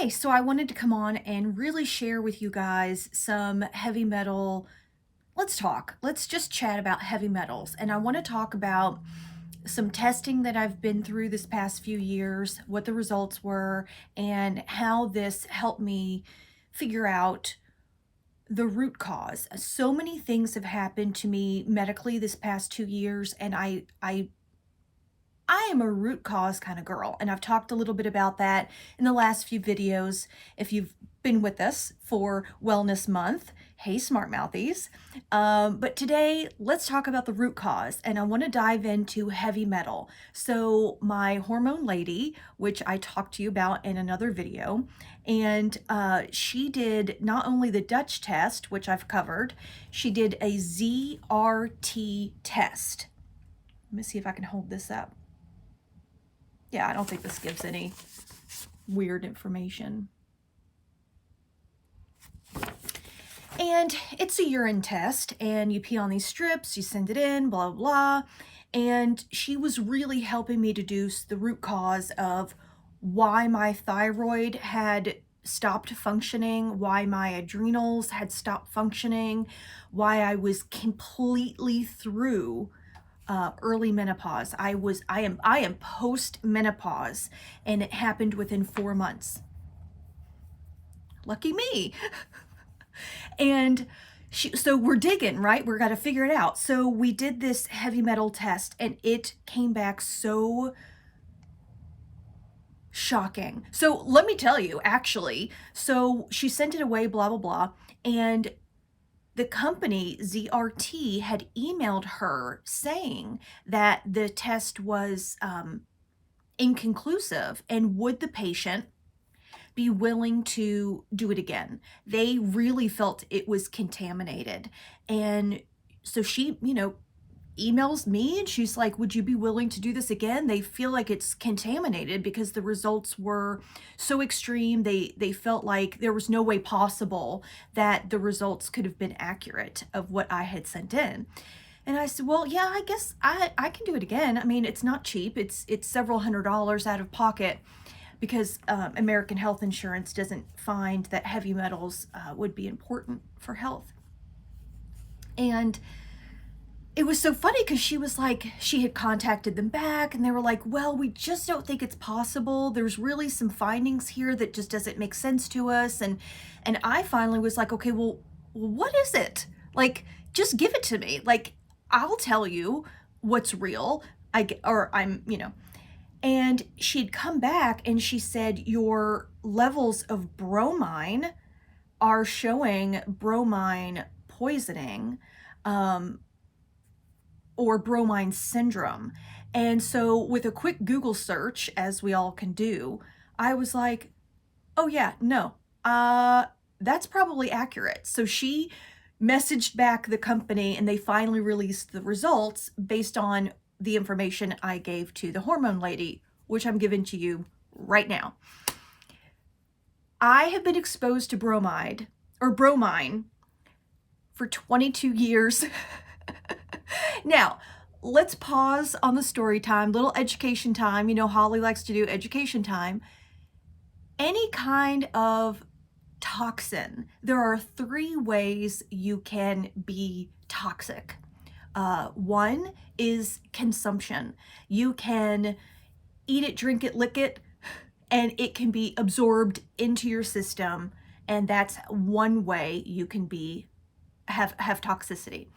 Hey, so I wanted to come on and really share with you guys some heavy metal. Let's talk. Let's just chat about heavy metals. And I want to talk about some testing that I've been through this past few years, what the results were, and how this helped me figure out the root cause. So many things have happened to me medically this past 2 years, and I am a root cause kind of girl, and I've talked a little bit about that in the last few videos. If you've been with us for Wellness Month, hey, smart mouthies. But today, let's talk about the root cause, and I want to dive into heavy metal. So my hormone lady, which I talked to you about in another video, and she did not only the Dutch test, which I've covered, she did a ZRT test. Let me see if I can hold this up. Yeah, I don't think this gives any weird information. And it's a urine test, and you pee on these strips, you send it in, blah, blah. And she was really helping me deduce the root cause of why my thyroid had stopped functioning, why my adrenals had stopped functioning, why I was completely through early menopause. I am post menopause, and it happened within 4 months. Lucky me. And so we're digging, right? We're got to figure it out. So we did this heavy metal test, and it came back so shocking. So let me tell you, actually, so she sent it away, blah, blah, blah. And the company ZRT had emailed her saying that the test was inconclusive, and would the patient be willing to do it again? They really felt it was contaminated. And so she, emails me, and she's like, would you be willing to do this again? They feel like it's contaminated because the results were so extreme. They felt like there was no way possible that the results could have been accurate of what I had sent in. And I said, well, yeah, I guess I can do it again. I mean, it's not cheap. It's several $100s out of pocket, because American health insurance doesn't find that heavy metals would be important for health. And it was so funny because she was like, she had contacted them back, and they were like, well, we just don't think it's possible. There's really some findings here that just doesn't make sense to us. And I finally was like, okay, well, what is it? Like, just give it to me. Like, I'll tell you what's real. And she'd come back and she said, your levels of bromine are showing bromine poisoning, or bromine syndrome. And so with a quick Google search, as we all can do, I was like, oh yeah, no, that's probably accurate. So she messaged back the company, and they finally released the results based on the information I gave to the hormone lady, which I'm giving to you right now. I have been exposed to bromine for 22 years. Now, let's pause on the story time, little education time. Holly likes to do education time. Any kind of toxin, there are 3 ways you can be toxic. One is consumption. You can eat it, drink it, lick it, and it can be absorbed into your system. And that's one way you can have toxicity.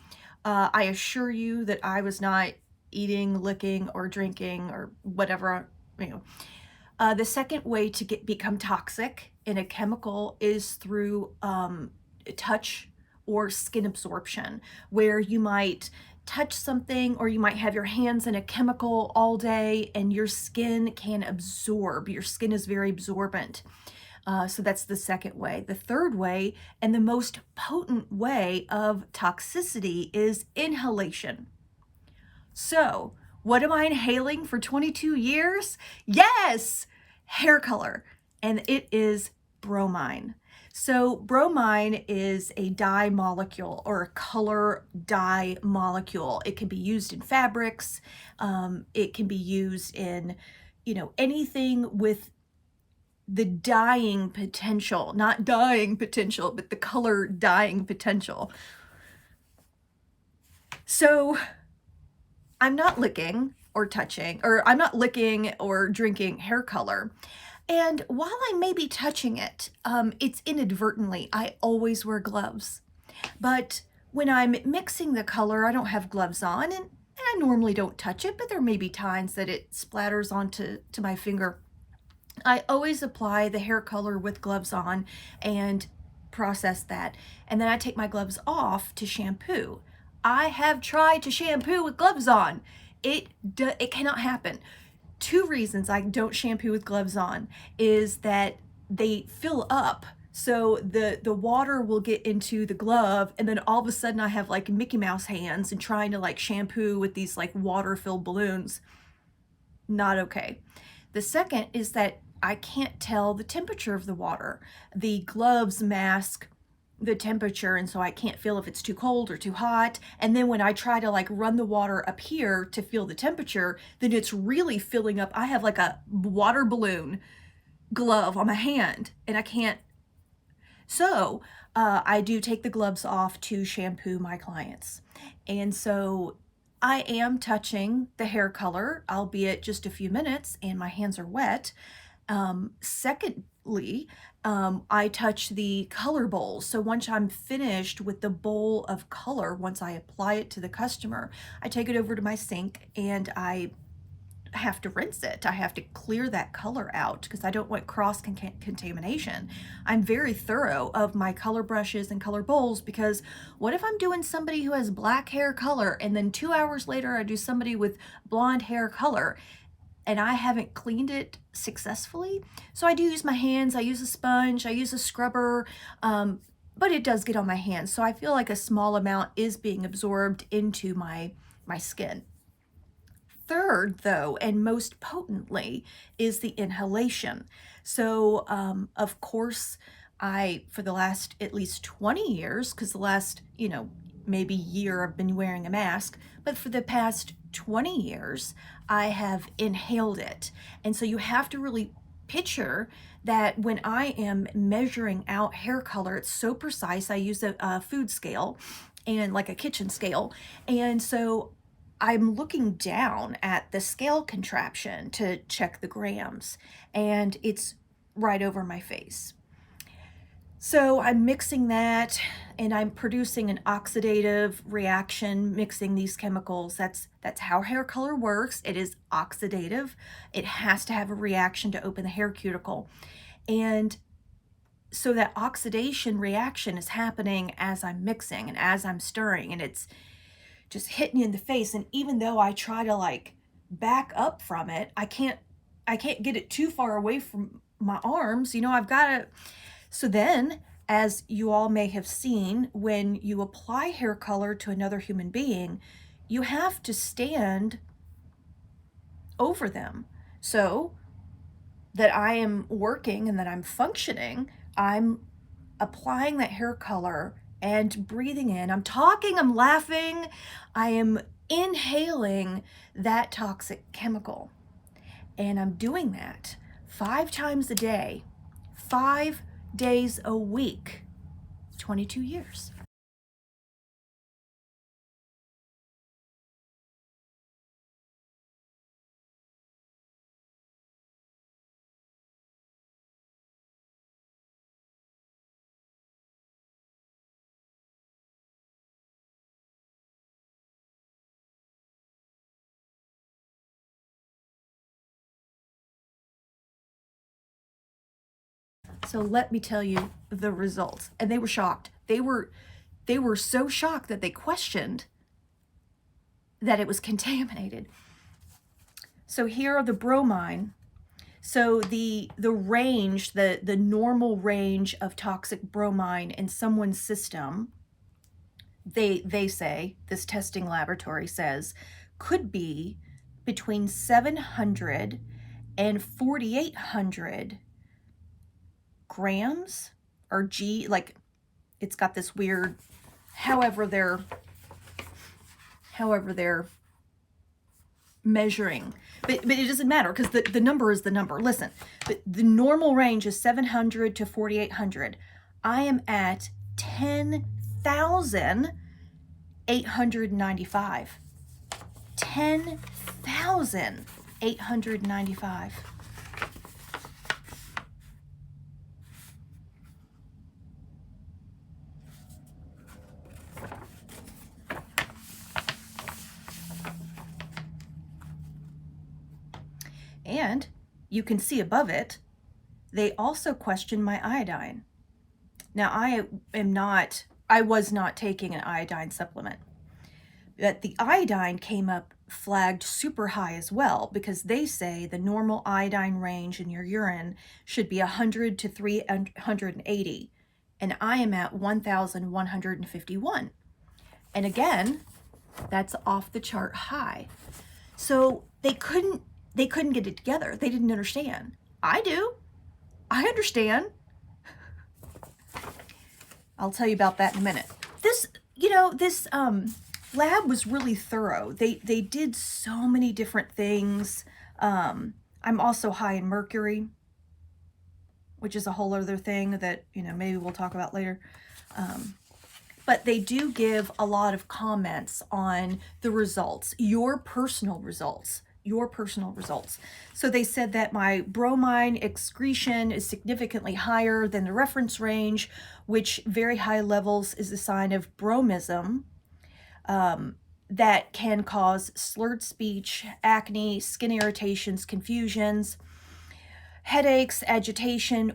I assure you that I was not eating, licking, or drinking, or whatever. The second way to become toxic in a chemical is through touch or skin absorption, where you might touch something, or you might have your hands in a chemical all day, and your skin can absorb. Your skin is very absorbent. So that's the second way. The third way, and the most potent way of toxicity, is inhalation. So what am I inhaling for 22 years? Yes, hair color, and it is bromine. So bromine is a dye molecule, or a color dye molecule. It can be used in fabrics. It can be used in, anything with the dyeing potential, not dying potential, but the color dyeing potential. So I'm not licking or touching, or I'm not licking or drinking hair color. And while I may be touching it, it's inadvertently. I always wear gloves. But when I'm mixing the color, I don't have gloves on, and I normally don't touch it, but there may be times that it splatters onto my finger. I always apply the hair color with gloves on and process that. And then I take my gloves off to shampoo. I have tried to shampoo with gloves on. It cannot happen. Two reasons I don't shampoo with gloves on is that they fill up. So the water will get into the glove, and then all of a sudden I have like Mickey Mouse hands and trying to like shampoo with these like water-filled balloons. Not okay. The second is that I can't tell the temperature of the water. The gloves mask the temperature, and so I can't feel if it's too cold or too hot. And then when I try to like run the water up here to feel the temperature, then it's really filling up. I have like a water balloon glove on my hand, and I can't. So I do take the gloves off to shampoo my clients. And so I am touching the hair color, albeit just a few minutes, and my hands are wet. Secondly, I touch the color bowls. So once I'm finished with the bowl of color, once I apply it to the customer, I take it over to my sink and I have to rinse it. I have to clear that color out because I don't want cross contamination. I'm very thorough of my color brushes and color bowls, because what if I'm doing somebody who has black hair color and then 2 hours later I do somebody with blonde hair color and I haven't cleaned it successfully? So I do use my hands, I use a sponge, I use a scrubber, but it does get on my hands. So I feel like a small amount is being absorbed into my skin. Third, though, and most potently, is the inhalation. So, of course, for the last at least 20 years, because the last, maybe year I've been wearing a mask, but for the past 20 years, I have inhaled it. And so you have to really picture that when I am measuring out hair color, it's so precise. I use a food scale and like a kitchen scale. And so I'm looking down at the scale contraption to check the grams, and it's right over my face. So I'm mixing that, and I'm producing an oxidative reaction, mixing these chemicals. That's how hair color works. It is oxidative. It has to have a reaction to open the hair cuticle. And so that oxidation reaction is happening as I'm mixing and as I'm stirring, and it's just hitting you in the face. And even though I try to like back up from it, I can't get it too far away from my arms. I've got to. So then, as you all may have seen, when you apply hair color to another human being, you have to stand over them. So that I am working and that I'm functioning, I'm applying that hair color and breathing in. I'm talking, I'm laughing, I am inhaling that toxic chemical. And I'm doing that 5 times a day, 5 days a week, 22 years. So let me tell you the results. And they were shocked. They were so shocked that they questioned that it was contaminated. So here are the bromine. So the range, the normal range of toxic bromine in someone's system, they say, this testing laboratory says, could be between 700 and 4,800 grams, or like it's got this weird, however they're measuring, but it doesn't matter because the number is the number. Listen, the normal range is 700 to 4,800. I am at 10,895. 10,895. And you can see above it, they also question my iodine. Now, I was not taking an iodine supplement, but the iodine came up flagged super high as well, because they say the normal iodine range in your urine should be 100 to 380, and I am at 1,151. And again, that's off the chart high. So they couldn't get it together. They didn't understand. I do. I understand. I'll tell you about that in a minute. This lab was really thorough. They did so many different things. I'm also high in mercury, which is a whole other thing that, maybe we'll talk about later. But they do give a lot of comments on the results, your personal results. So they said that my bromine excretion is significantly higher than the reference range, which very high levels is a sign of bromism that can cause slurred speech, acne, skin irritations, confusions, headaches, agitation,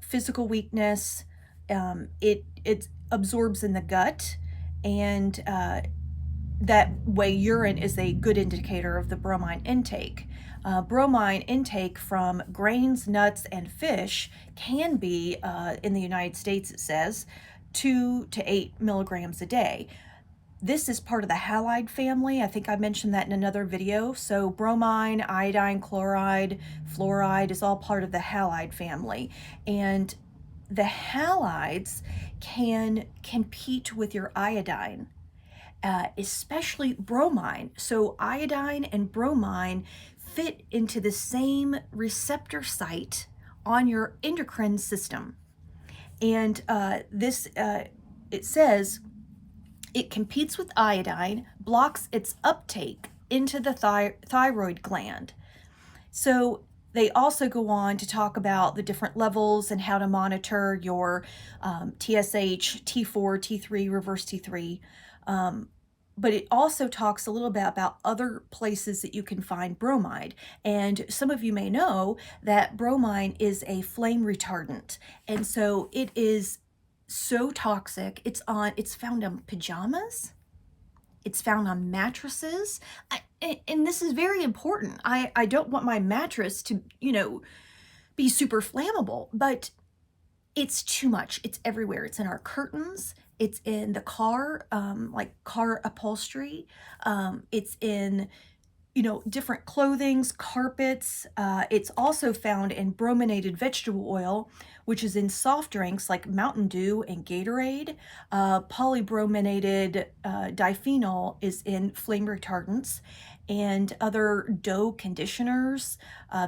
physical weakness. It absorbs in the gut, and that way urine is a good indicator of the bromine intake. Bromine intake from grains, nuts, and fish can be, in the United States it says, 2 to 8 milligrams a day. This is part of the halide family. I think I mentioned that in another video. So bromine, iodine, chloride, fluoride is all part of the halide family. And the halides can compete with your iodine. Especially bromine. So iodine and bromine fit into the same receptor site on your endocrine system. And it says it competes with iodine, blocks its uptake into the thyroid gland. So they also go on to talk about the different levels and how to monitor your TSH, T4, T3, reverse T3. But it also talks a little bit about other places that you can find bromide. And some of you may know that bromine is a flame retardant. And so it is so toxic. It's found on pajamas. It's found on mattresses. And this is very important. I don't want my mattress to, be super flammable, but it's too much. It's everywhere. It's in our curtains. It's in the car, like car upholstery. It's in, different clothings, carpets. It's also found in brominated vegetable oil, which is in soft drinks like Mountain Dew and Gatorade. Polybrominated diphenol is in flame retardants and other dough conditioners.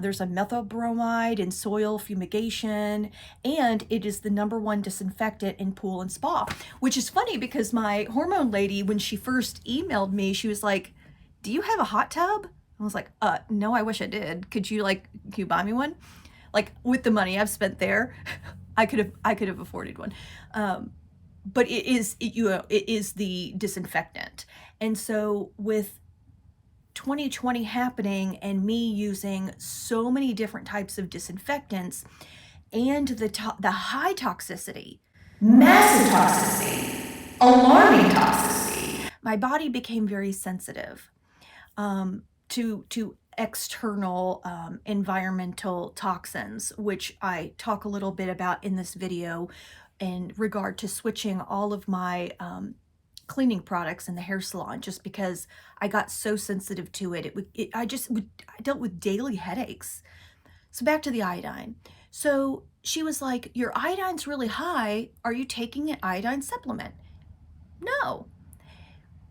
There's a methyl bromide in soil fumigation, and it is the #1 disinfectant in pool and spa, which is funny because my hormone lady, when she first emailed me, she was like, "Do you have a hot tub?" I was like, no, I wish I did. Could you buy me one? Like, with the money I've spent there, I could have afforded one. But it is the disinfectant. And so with 2020 happening and me using so many different types of disinfectants and the high toxicity, massive toxicity, alarming toxicity, my body became very sensitive to external environmental toxins, which I talk a little bit about in this video in regard to switching all of my cleaning products in the hair salon, just because I got so sensitive to it. I dealt with daily headaches. So back to the iodine. So she was like, "Your iodine's really high. Are you taking an iodine supplement?" No.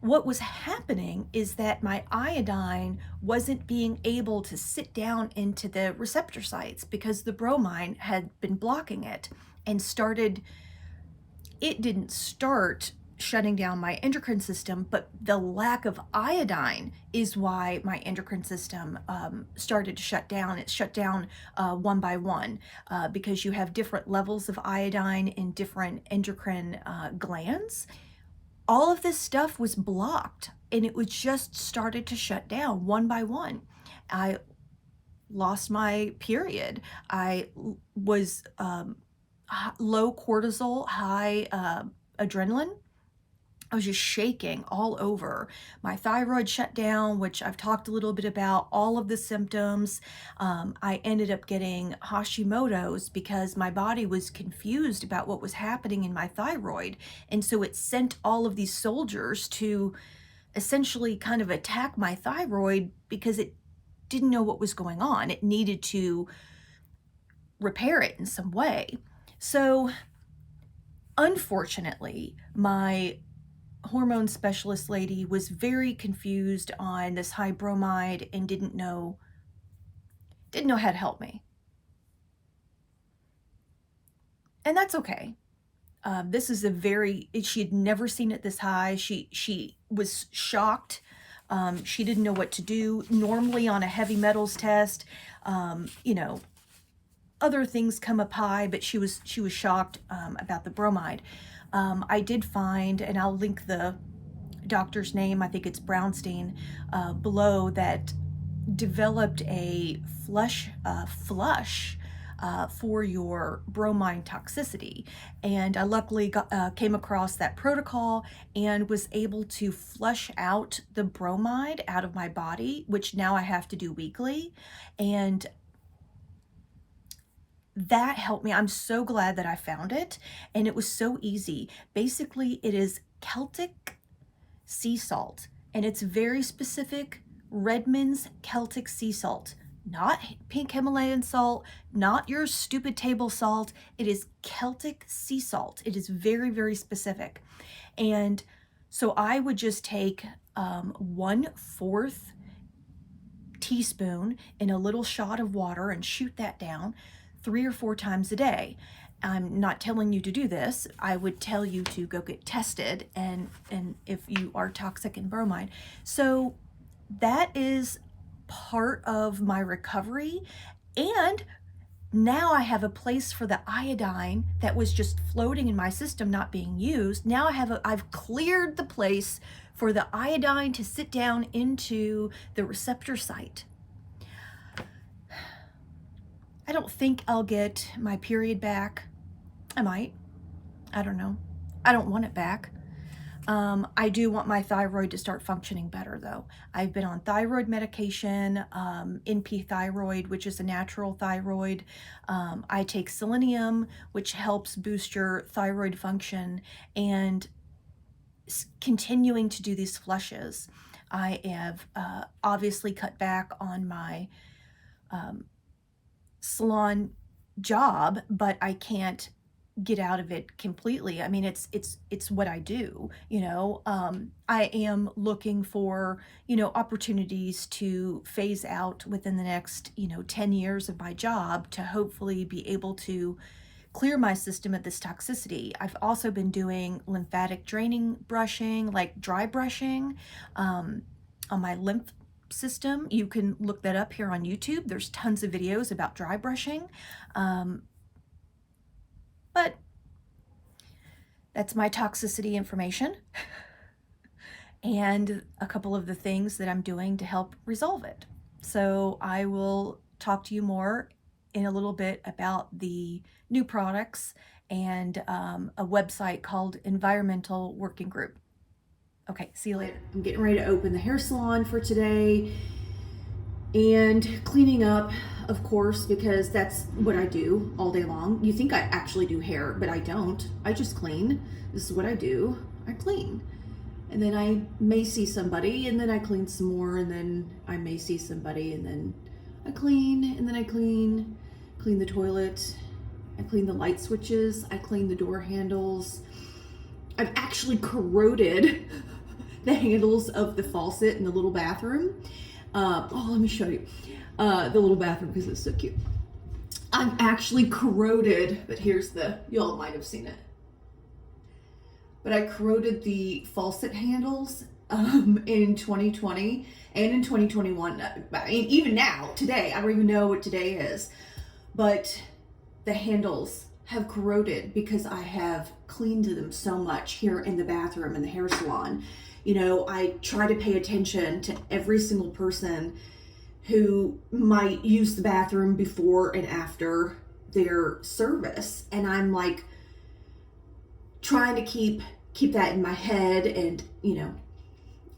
what was happening is that my iodine wasn't being able to sit down into the receptor sites because the bromine had been blocking it and it didn't start shutting down my endocrine system, but the lack of iodine is why my endocrine system started to shut down. It shut down one by one because you have different levels of iodine in different endocrine glands. All of this stuff was blocked and it was just started to shut down one by one. I lost my period. I was low cortisol, high adrenaline. I was just shaking all over. My thyroid shut down, which I've talked a little bit about, all of the symptoms. I ended up getting Hashimoto's because my body was confused about what was happening in my thyroid. And so it sent all of these soldiers to essentially kind of attack my thyroid because it didn't know what was going on. It needed to repair it in some way. So unfortunately, my hormone specialist lady was very confused on this high bromide and didn't know how to help me. And that's okay. This is she had never seen it this high. She was shocked. She didn't know what to do. Normally on a heavy metals test, other things come up high, but she was shocked about the bromide. I did find, and I'll link the doctor's name, I think it's Brownstein, below, that developed a flush for your bromine toxicity. And I luckily came across that protocol and was able to flush out the bromide out of my body, which now I have to do weekly. And that helped me. I'm so glad that I found it, and it was so easy. Basically, it is Celtic sea salt, and it's very specific Redmond's Celtic sea salt, not pink Himalayan salt, not your stupid table salt. It is Celtic sea salt. It is very, very specific. And so I would just take 1/4 teaspoon in a little shot of water and shoot that down 3 or 4 times a day. I'm not telling you to do this. I would tell you to go get tested and if you are toxic in bromine. So that is part of my recovery. And now I have a place for the iodine that was just floating in my system, not being used. Now I've cleared the place for the iodine to sit down into the receptor site. I don't think I'll get my period back. I might. I don't know. I don't want it back. I do want my thyroid to start functioning better, though. I've been on thyroid medication, NP thyroid, which is a natural thyroid. I take selenium, which helps boost your thyroid function, and continuing to do these flushes. I have obviously cut back on my salon job, but I can't get out of it completely. I mean, it's what I do, I am looking for, opportunities to phase out within the next, 10 years of my job to hopefully be able to clear my system of this toxicity. I've also been doing lymphatic draining brushing, like dry brushing, on my lymph system. You can look that up here on YouTube. There's tons of videos about dry brushing. But that's my toxicity information and a couple of the things that I'm doing to help resolve it. So I will talk to you more in a little bit about the new products and a website called Environmental Working Group. Okay, see you later. I'm getting ready to open the hair salon for today and cleaning up, of course, because that's what I do all day long. You think I actually do hair, but I don't. I just clean. This is what I do. I clean. And then I may see somebody, and then I clean some more, and then I may see somebody, and then I clean, and then I clean the toilet, I clean the light switches, I clean the door handles. I've actually corroded the handles of the faucet in the little bathroom. Let me show you the little bathroom because it's so cute. I'm actually corroded, but here's y'all might have seen it. But I corroded the faucet handles in 2020 and in 2021. Even now, today, I don't even know what today is, but the handles have corroded because I have cleaned them so much here in the bathroom in the hair salon. You know, I try to pay attention to every single person who might use the bathroom before and after their service. And I'm like trying to keep that in my head and, you know,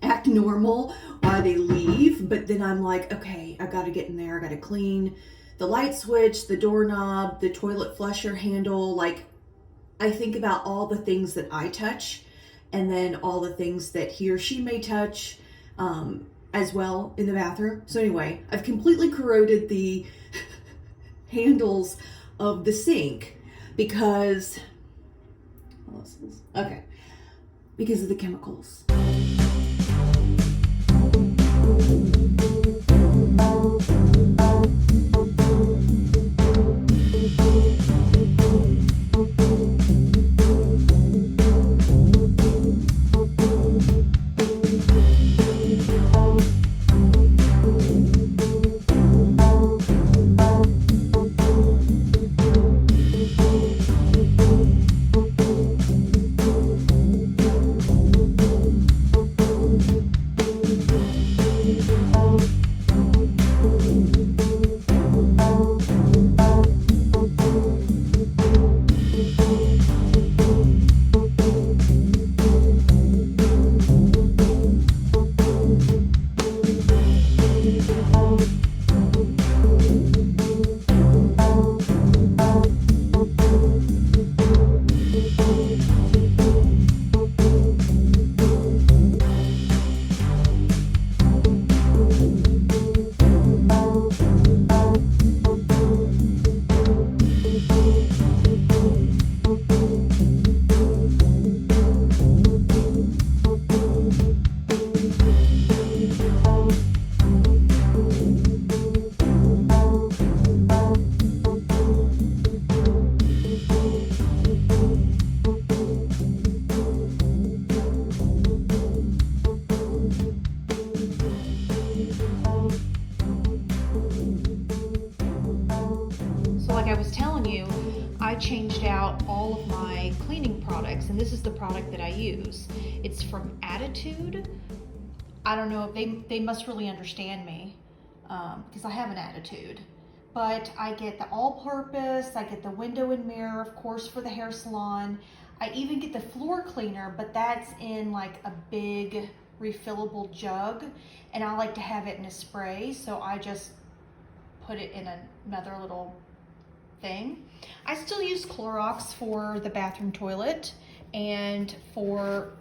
act normal while they leave. But then I'm like, okay, I gotta get in there. I gotta clean the light switch, the doorknob, the toilet flusher handle. Like, I think about all the things that I touch and then all the things that he or she may touch as well in the bathroom. So anyway, I've completely corroded the handles of the sink because of the chemicals. I was telling you, I changed out all of my cleaning products, and this is the product that I use. It's from Attitude. I don't know, they must really understand me because I have an attitude. But I get the all-purpose, I get the window and mirror, of course, for the hair salon. I even get the floor cleaner, but that's in like a big refillable jug, and I like to have it in a spray, so I just put it in another little thing. I still use Clorox for the bathroom toilet and for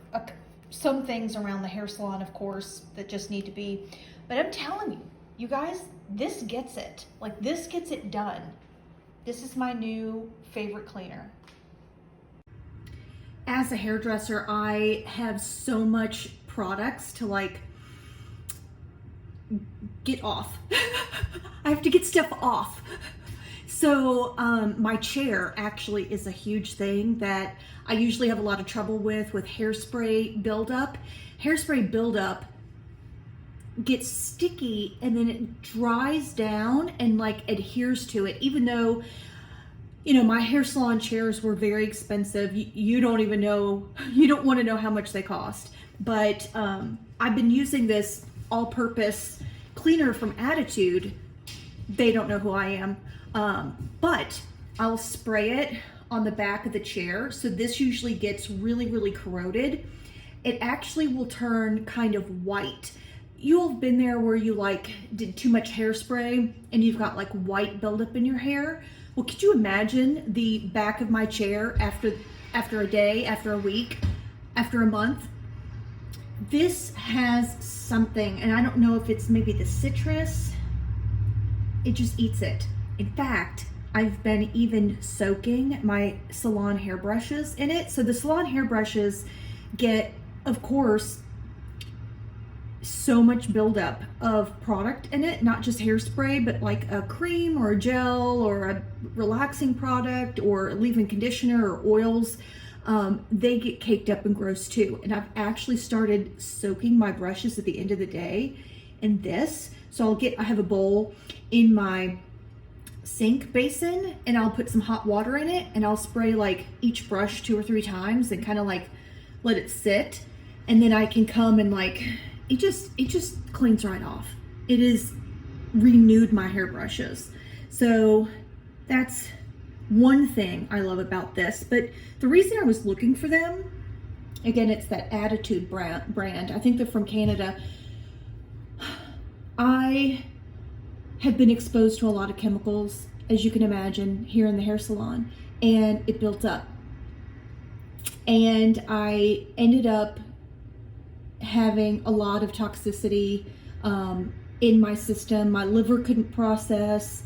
some things around the hair salon, of course, that just need to be, but I'm telling you, you guys, this gets it. Like, this gets it done. This is my new favorite cleaner. As a hairdresser, I have so much products to like get off. I have to get stuff off. So my chair actually is a huge thing that I usually have a lot of trouble with hairspray buildup. Hairspray buildup gets sticky and then it dries down and like adheres to it, even though, you know, my hair salon chairs were very expensive. You don't even know, you don't want to know how much they cost. But I've been using this all-purpose cleaner from Attitude. They don't know who I am. But I'll spray it on the back of the chair. So this usually gets really, really corroded. It actually will turn kind of white. You'll have been there where you like did too much hairspray and you've got like white buildup in your hair. Well, could you imagine the back of my chair after a day, after a week, after a month? This has something, and I don't know if it's maybe the citrus. It just eats it. In fact, I've been even soaking my salon hairbrushes in it. So the salon hairbrushes get, of course, so much buildup of product in it, not just hairspray, but like a cream or a gel or a relaxing product or a leave-in conditioner or oils. They get caked up and gross too. And I've actually started soaking my brushes at the end of the day in this. So I have a bowl in my sink basin and I'll put some hot water in it and I'll spray like each brush 2 or 3 times and kind of like let it sit. And then I can come and like, it just cleans right off. It has renewed my hairbrushes. So that's one thing I love about this. But the reason I was looking for them, again, it's that Attitude brand. I think they're from Canada. I have been exposed to a lot of chemicals, as you can imagine, here in the hair salon, and it built up. And I ended up having a lot of toxicity in my system. My liver couldn't process.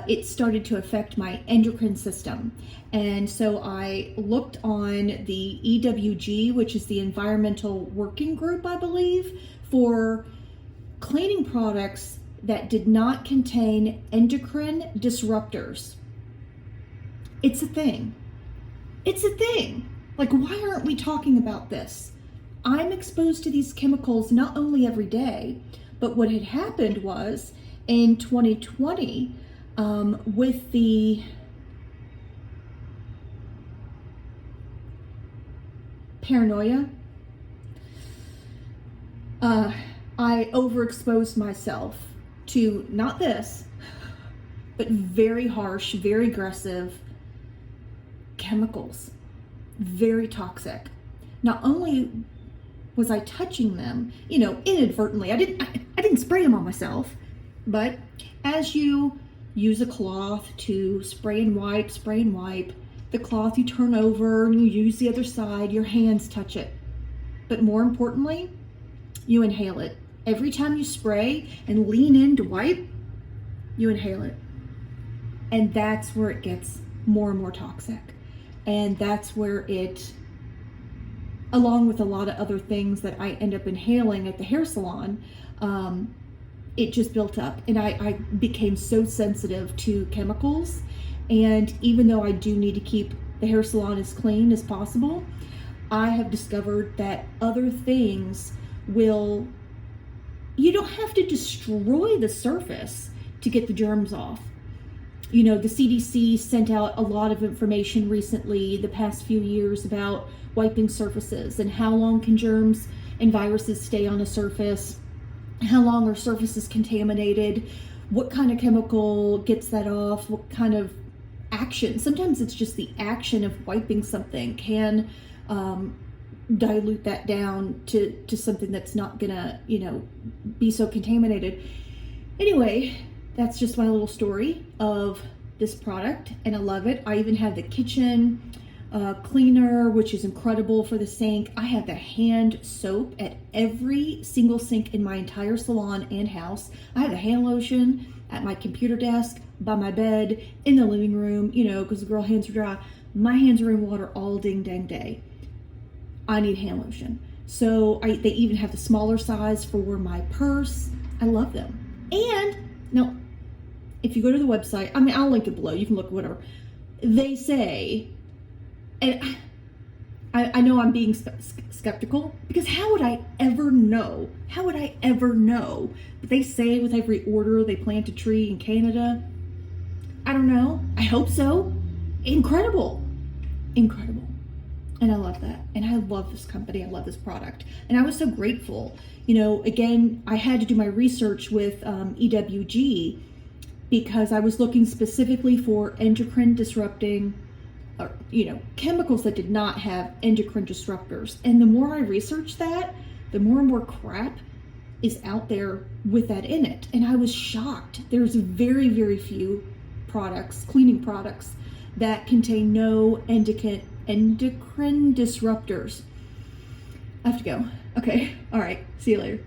It started to affect my endocrine system. And so I looked on the EWG, which is the Environmental Working Group, I believe, for cleaning products that did not contain endocrine disruptors. It's a thing. It's a thing. Like, why aren't we talking about this? I'm exposed to these chemicals not only every day, but what had happened was in 2020, with the paranoia, I overexposed myself to not this, but very harsh, very aggressive chemicals, very toxic. Not only was I touching them, you know, inadvertently, I didn't spray them on myself, but as you use a cloth to spray and wipe, the cloth you turn over and you use the other side, your hands touch it. But more importantly, you inhale it. Every time you spray and lean in to wipe, you inhale it. And that's where it gets more and more toxic. And that's where it, along with a lot of other things that I end up inhaling at the hair salon, it just built up. And I became so sensitive to chemicals. And even though I do need to keep the hair salon as clean as possible, I have discovered that other things will, you don't have to destroy the surface to get the germs off. You know, the CDC sent out a lot of information recently, the past few years, about wiping surfaces and how long can germs and viruses stay on a surface, how long are surfaces contaminated, what kind of chemical gets that off, what kind of action. Sometimes it's just the action of wiping something can dilute that down to something that's not gonna, you know, be so contaminated. Anyway, that's just my little story of this product, and I love it. I even have the kitchen cleaner, which is incredible for the sink. I have the hand soap at every single sink in my entire salon and house. I have the hand lotion at my computer desk, by my bed, in the living room, you know, because the girl hands are dry. My hands are in water all dang day. I need hand lotion. So they even have the smaller size for my purse. I love them. And now, if you go to the website, I mean, I'll link it below. You can look, whatever. They say, and I know I'm being skeptical, because how would I ever know? How would I ever know? But they say with every order they plant a tree in Canada. I don't know. I hope so. Incredible. Incredible. And I love that. And I love this company. I love this product. And I was so grateful. You know, again, I had to do my research with EWG because I was looking specifically for endocrine disrupting, or, you know, chemicals that did not have endocrine disruptors. And the more I researched that, the more and more crap is out there with that in it. And I was shocked. There's very, very few products, cleaning products, that contain no endocrine disruptors. I have to go. Okay. All right. See you later.